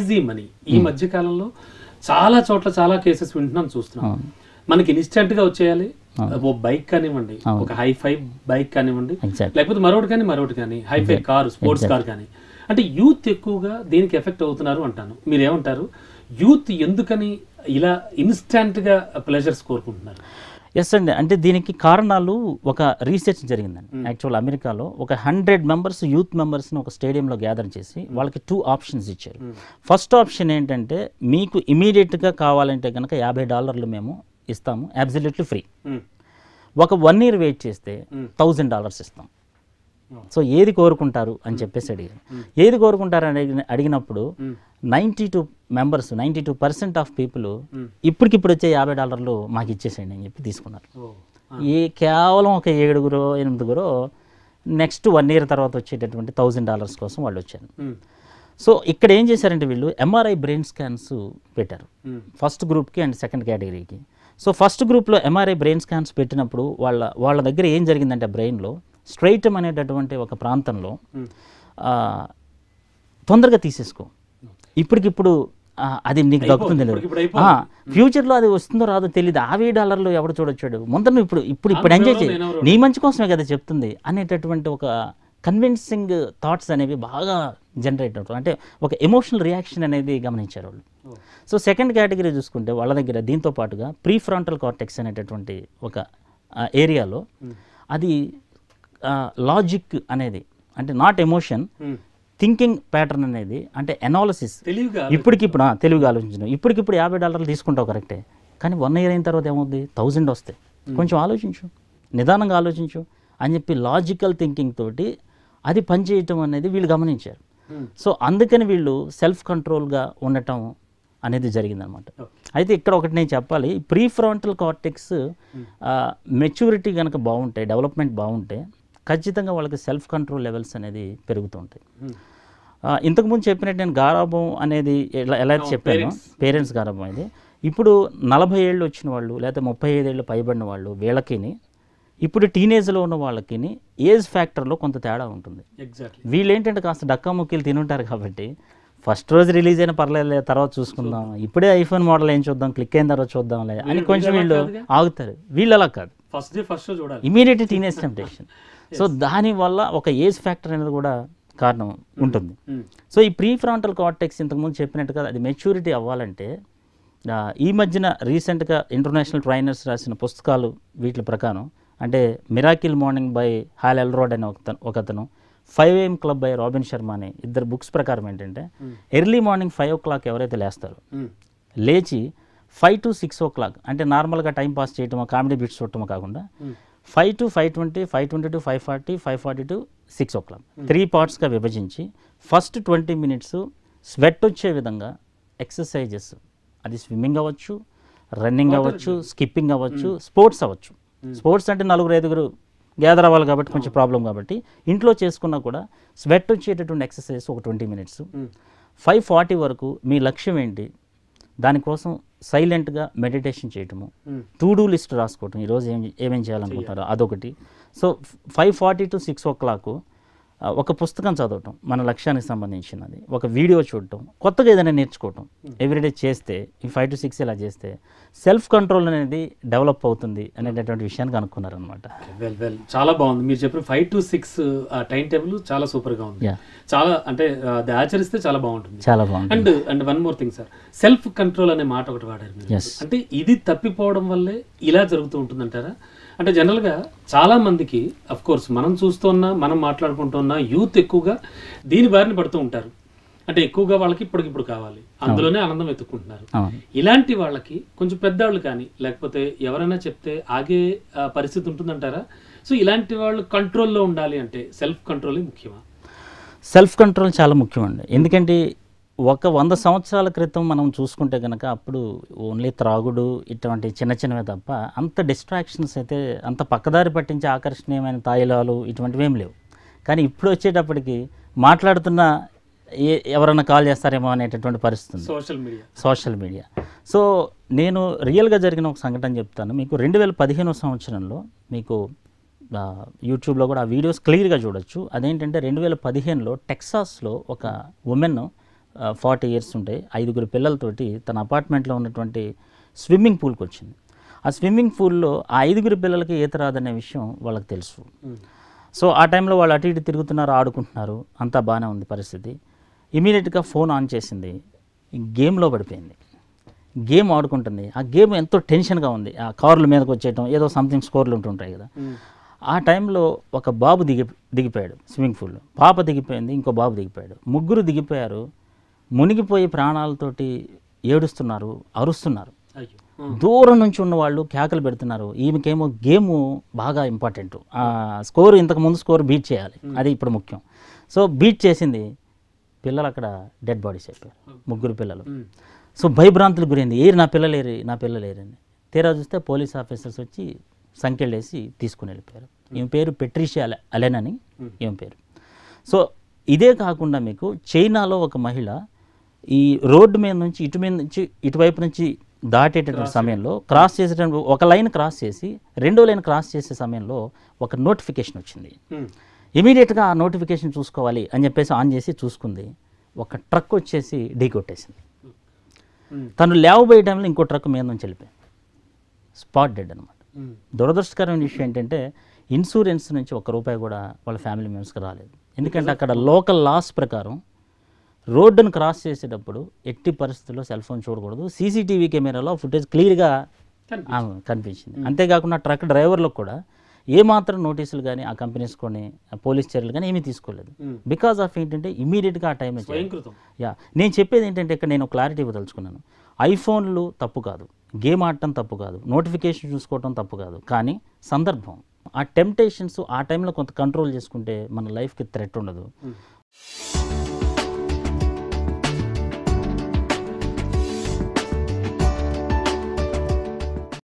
Easy money. ఈ మధ్య కాలంలో చాలా చోట్ల చాలా కేసెస్ వింటున్నాం, చూస్తున్నాం. మనకి ఇన్స్టెంట్ గా వచ్చేయాలి, ఓ బైక్ కానివ్వండి, ఒక హైఫై బైక్ కానివ్వండి, లేకపోతే మరొకటి కానీ హైఫై కార్, స్పోర్ట్స్ కార్ కానీ. అంటే యూత్ ఎక్కువగా దీనికి ఎఫెక్ట్ అవుతున్నారు అంటాను. మీరేమంటారు? యూత్ ఎందుకని ఇలా ఇన్స్టెంట్ గా ప్లెజర్స్ కోరుకుంటున్నారు? ఎస్ అండి, అంటే దీనికి కారణాలు ఒక రీసెర్చ్ జరిగిందండి. యాక్చువల్ అమెరికాలో ఒక 100 మెంబర్స్ యూత్ మెంబర్స్ని ఒక స్టేడియంలో గ్యాదర్ చేసి వాళ్ళకి 2 ఆప్షన్స్ ఇచ్చారు. ఫస్ట్ ఆప్షన్ ఏంటంటే, మీకు ఇమీడియట్గా కావాలంటే కనుక $50 మేము ఇస్తాము, అబ్సల్యూట్లీ ఫ్రీ. ఒక 1 year వెయిట్ చేస్తే $1000 ఇస్తాం. సో ఏది కోరుకుంటారు అని చెప్పేసి అడిగారు. ఏది కోరుకుంటారు అని అడిగినప్పుడు 92% ఆఫ్ పీపుల్ ఇప్పటికిప్పుడు వచ్చే $50 మాకు ఇచ్చేసేయండి అని చెప్పి తీసుకున్నారు. కేవలం ఒక 7-8 నెక్స్ట్ 1 year తర్వాత వచ్చేటటువంటి $1000 కోసం వాళ్ళు వచ్చారు. సో ఇక్కడ ఏం చేశారంటే వీళ్ళు MRI బ్రెయిన్ స్కాన్స్ పెట్టారు ఫస్ట్ గ్రూప్కి అండ్ సెకండ్ కేటగిరీకి. సో ఫస్ట్ గ్రూప్లో MRI బ్రెయిన్ స్కాన్స్ పెట్టినప్పుడు వాళ్ళ దగ్గర ఏం జరిగిందంటే బ్రెయిన్లో స్ట్రైటమ్ అనేటటువంటి ఒక ప్రాంతంలో తొందరగా తీసేసుకో, ఇప్పటికిప్పుడు అది నీకు దక్కుతుంది లేదు, ఫ్యూచర్లో అది వస్తుందో రాదో తెలియదు, $50 ఎవడు చూడొచ్చాడు, ముందు నువ్వు ఇప్పుడు ఎంజాయ్ చేయి, నీ మంచి కోసమే కదా చెప్తుంది అనేటటువంటి ఒక కన్విన్సింగ్ థాట్స్ అనేవి బాగా జనరేట్ అవుతాయి. అంటే ఒక ఎమోషనల్ రియాక్షన్ అనేది గమనించారు వాళ్ళు. సో సెకండ్ కేటగిరీ చూసుకుంటే వాళ్ళ దగ్గర దీంతో పాటుగా ప్రీఫ్రాంటల్ కార్టెక్స్ అనేటటువంటి ఒక ఏరియాలో అది లాజిక్ అనేది, అంటే నాట్ ఎమోషన్, థింకింగ్ ప్యాటర్న్ అనేది, అంటే ఎనాలిసిస్, ఇప్పటికిప్పుడు తెలివిగా ఆలోచించడం. ఇప్పటికిప్పుడు $50 తీసుకుంటావు కరెక్టే, కానీ 1 year అయిన తర్వాత ఏమవుద్ది, 1000 వస్తాయి, కొంచెం ఆలోచించు, నిదానంగా ఆలోచించు అని చెప్పి లాజికల్ థింకింగ్ తోటి అది పనిచేయటం అనేది వీళ్ళు గమనించారు. సో అందుకని వీళ్ళు సెల్ఫ్ కంట్రోల్గా ఉండటం అనేది జరిగిందనమాట. అయితే ఇక్కడ ఒకటి నేను చెప్పాలి, ప్రీఫ్రాంటల్ కార్టెక్స్ మెచ్యూరిటీ కనుక బాగుంటే, డెవలప్మెంట్ బాగుంటే ఖచ్చితంగా వాళ్ళకి సెల్ఫ్ కంట్రోల్ లెవెల్స్ అనేది పెరుగుతూ ఉంటాయి. ఇంతకుముందు చెప్పినట్టు నేను గారాబం అనేది ఎలా అయితే చెప్పానో, పేరెంట్స్ గారాబం అనేది ఇప్పుడు 40 ఏళ్ళు వచ్చిన వాళ్ళు లేకపోతే 35 ఏళ్ళు పైబడిన వాళ్ళు వీళ్ళకిని ఇప్పుడు టీనేజ్లో ఉన్న వాళ్ళకి ఏజ్ ఫ్యాక్టర్లో కొంత తేడా ఉంటుంది. వీళ్ళు ఏంటంటే కాస్త డక్కా ముక్కీలు తినుంటారు కాబట్టి ఫస్ట్ రోజు రిలీజ్ అయిన పర్లేదు తర్వాత చూసుకుందాం, ఇప్పుడే ఐఫోన్ మోడల్ ఏం చూద్దాం, క్లిక్ అయిన తర్వాత చూద్దాంలే అని కొంచెం వీళ్ళు ఆగుతారు. వీళ్ళు అలా కాదు, ఇమీడియట్ టీనేజ్ టెంప్టేషన్. సో దానివల్ల ఒక ఏజ్ ఫ్యాక్టర్ అనేది కూడా కారణం ఉంటుంది. సో ఈ ప్రీఫ్రాంటల్ కార్టెక్స్ ఇంతకుముందు చెప్పినట్టుగా అది మెచ్యూరిటీ అవ్వాలంటే ఈ మధ్యన రీసెంట్గా ఇంటర్నేషనల్ ట్రైనర్స్ రాసిన పుస్తకాలు వీటి ప్రకారం, అంటే మిరాకిల్ మార్నింగ్ బై హాల్ ఎల్రోడ్ అనే ఒకతను, 5 AM club by robin Sharma అనే ఇద్దరు బుక్స్ ప్రకారం ఏంటంటే ఎర్లీ మార్నింగ్ 5 o'clock ఎవరైతే లేస్తారో, లేచి 5 to 6 o'clock అంటే నార్మల్గా టైం పాస్ చేయటమో కామెడీ బిట్స్ చూడటమో కాకుండా 5 to 5:20, 5:20 to 5:40, 5:40 to 6 o'clock 3 partsగా విభజించి ఫస్ట్ 20 minutes స్వెట్ వచ్చే విధంగా ఎక్సర్సైజెస్, అది స్విమ్మింగ్ అవ్వచ్చు, రన్నింగ్ అవ్వచ్చు, స్కిప్పింగ్ అవ్వచ్చు, స్పోర్ట్స్ అవ్వచ్చు. స్పోర్ట్స్ అంటే 4-5 గ్యాదర్ అవ్వాలి కాబట్టి కొంచెం ప్రాబ్లం, కాబట్టి ఇంట్లో చేసుకున్నా కూడా స్వెట్ వచ్చేటటువంటి ఎక్సర్సైజ్ ఒక 20 minutes. 5:40 వరకు మీ లక్ష్యం ఏంటి, దానికోసం సైలెంట్గా మెడిటేషన్ చేయటము, టు డూ లిస్ట్ రాసుకోవటం, ఈరోజు ఏమేం చేయాలనుకుంటారో అదొకటి. సో 5:40 to 6 o'clock ఒక పుస్తకం చదవటం మన లక్ష్యానికి సంబంధించినది, ఒక వీడియో చూడటం, కొత్తగా ఏదైనా నేర్చుకోవటం ఎవ్రీడే చేస్తే, ఈ 5 to 6 ఇలా చేస్తే సెల్ఫ్ కంట్రోల్ అనేది డెవలప్ అవుతుంది అనేటటువంటి విషయాన్ని కనుక్కున్నారనమాట. చాలా బాగుంది మీరు చెప్పిన 5 to 6 టైం టేబుల్, చాలా సూపర్గా ఉంది. చాలా అంటే అది ఆచరిస్తే చాలా బాగుంటుంది. చాలా బాగుంది. And one more thing sir, self control అనే మాట ఒకటి వాడారు మీరు. అంటే ఇది తప్పిపోవడం వల్లే ఇలా జరుగుతూ ఉంటుందంటారా? అంటే జనరల్గా చాలా మందికి అఫ్ కోర్స్ మనం చూస్తున్నా, మనం మాట్లాడుకుంటున్నా, యూత్ ఎక్కువగా దీని బారిన పడుతూ ఉంటారు. అంటే ఎక్కువగా వాళ్ళకి ఇప్పటికిప్పుడు కావాలి, అందులోనే ఆనందం వెతుక్కుంటున్నారు. ఇలాంటి వాళ్ళకి కొంచెం పెద్దవాళ్ళు కానీ లేకపోతే ఎవరైనా చెప్తే ఆగే పరిస్థితి ఉంటుందంటారా? సో ఇలాంటి వాళ్ళు కంట్రోల్లో ఉండాలి అంటే సెల్ఫ్ కంట్రోల్ ముఖ్యమా? సెల్ఫ్ కంట్రోల్ చాలా ముఖ్యమండి. ఎందుకంటే ఒక 100 సంవత్సరాల క్రితం మనం చూసుకుంటే కనుక అప్పుడు ఓన్లీ త్రాగుడు ఇటువంటి చిన్నవే తప్ప అంత డిస్ట్రాక్షన్స్ అయితే, అంత పక్కదారి పట్టించే ఆకర్షణీయమైన తాయిలాలు ఇటువంటివి ఏం లేవు. కానీ ఇప్పుడు వచ్చేటప్పటికి మాట్లాడుతున్న ఎవరైనా కాల్ చేస్తారేమో అనేటటువంటి పరిస్థితి, సోషల్ మీడియా. సో నేను రియల్గా జరిగిన ఒక సంఘటన చెప్తాను మీకు. 2015 సంవత్సరంలో మీకు యూట్యూబ్లో కూడా ఆ వీడియోస్ క్లియర్గా చూడొచ్చు. అదేంటంటే 2015లో టెక్సాస్లో ఒక ఉమెన్ 40 years ఉంటాయి, 5 పిల్లలతోటి తన అపార్ట్మెంట్లో ఉన్నటువంటి స్విమ్మింగ్ పూల్కి వచ్చింది. ఆ స్విమ్మింగ్ పూల్లో ఆ 5 పిల్లలకి ఈత రాదనే విషయం వాళ్ళకి తెలుసు. సో ఆ టైంలో వాళ్ళు అటు ఇటు తిరుగుతున్నారు, ఆడుకుంటున్నారు, అంతా బాగానే ఉంది పరిస్థితి. ఇమీడియట్గా ఫోన్ ఆన్ చేసింది, గేమ్లో పడిపోయింది. గేమ్ ఆడుకుంటుంది. ఆ గేమ్ ఎంతో టెన్షన్గా ఉంది. ఆ కార్ల మీదకి వచ్చేయటం, ఏదో సంథింగ్ స్కోర్లు ఉంటుంటాయి కదా. ఆ టైంలో ఒక బాబు దిగిపోయాడు స్విమ్మింగ్ పూల్లో. పాప దిగిపోయింది, ఇంకో బాబు దిగిపోయాడు. 3 దిగిపోయారు. మునిగిపోయి ప్రాణాలతోటి ఏడుస్తున్నారు, అరుస్తున్నారు. దూరం నుంచి ఉన్న వాళ్ళు కేకలు పెడుతున్నారు. ఈమెకేమో గేము బాగా ఇంపార్టెంట్. స్కోర్ ఇంతకుముందు స్కోర్ బీట్ చేయాలి, అది ఇప్పుడు ముఖ్యం. సో బీట్ చేసింది. పిల్లలు అక్కడ డెడ్ బాడీస్ అయిపోయారు, 3 పిల్లలు. సో భయభ్రాంతులకు గురైంది. నా పిల్లలేరని. తీరా చూస్తే పోలీస్ ఆఫీసర్స్ వచ్చి సంఖ్యలేసి తీసుకుని వెళ్ళిపోయారు. ఈమె పేరు పెట్రిషియా అలెన్ అని ఈమె పేరు. సో ఇదే కాకుండా మీకు చైనాలో ఒక మహిళ ఈ రోడ్డు మీద నుంచి ఇటువైపు నుంచి దాటేటటువంటి సమయంలో క్రాస్ చేసేటప్పుడు ఒక లైన్ క్రాస్ చేసి రెండో లైన్ క్రాస్ చేసే సమయంలో ఒక నోటిఫికేషన్ వచ్చింది. ఇమీడియట్గా ఆ నోటిఫికేషన్ చూసుకోవాలి అని చెప్పేసి ఆన్ చేసి చూసుకుంది. ఒక ట్రక్ వచ్చేసి ఢీ కొట్టేసింది. తను లేవబోయే టైంలో ఇంకో ట్రక్ మీద నుంచి వెళ్ళిపోయింది. స్పాట్ డెడ్ అనమాట. దురదృష్టకరమైన విషయం ఏంటంటే ఇన్సూరెన్స్ నుంచి ₹1 కూడా వాళ్ళ ఫ్యామిలీ మెంబర్స్కి రాలేదు. ఎందుకంటే అక్కడ లోకల్ లాస్ ప్రకారం రోడ్డును క్రాస్ చేసేటప్పుడు ఎట్టి పరిస్థితుల్లో సెల్ ఫోన్ చూడకూడదు. సీసీటీవీ కెమెరాలో ఫుటేజ్ క్లియర్గా కనిపించింది. అంతేకాకుండా ట్రక్ డ్రైవర్లకు కూడా ఏమాత్రం నోటీసులు కానీ ఆ కంపెనీస్ కొన్ని పోలీస్ చర్యలు కానీ ఏమీ తీసుకోలేదు. బికాజ్ ఆఫ్ ఏంటంటే ఇమీడియట్గా ఆ టైంలో నేను చెప్పేది ఏంటంటే ఇక్కడ నేను క్లారిటీ ఇవ్వదలుచుకున్నాను. ఐఫోన్లు తప్పు కాదు, గేమ్ ఆడటం తప్పు కాదు, నోటిఫికేషన్ చూసుకోవటం తప్పు కాదు, కానీ సందర్భం, ఆ టెంప్టేషన్స్ ఆ టైంలో కొంత కంట్రోల్ చేసుకుంటే మన లైఫ్కి థ్రెట్ ఉండదు.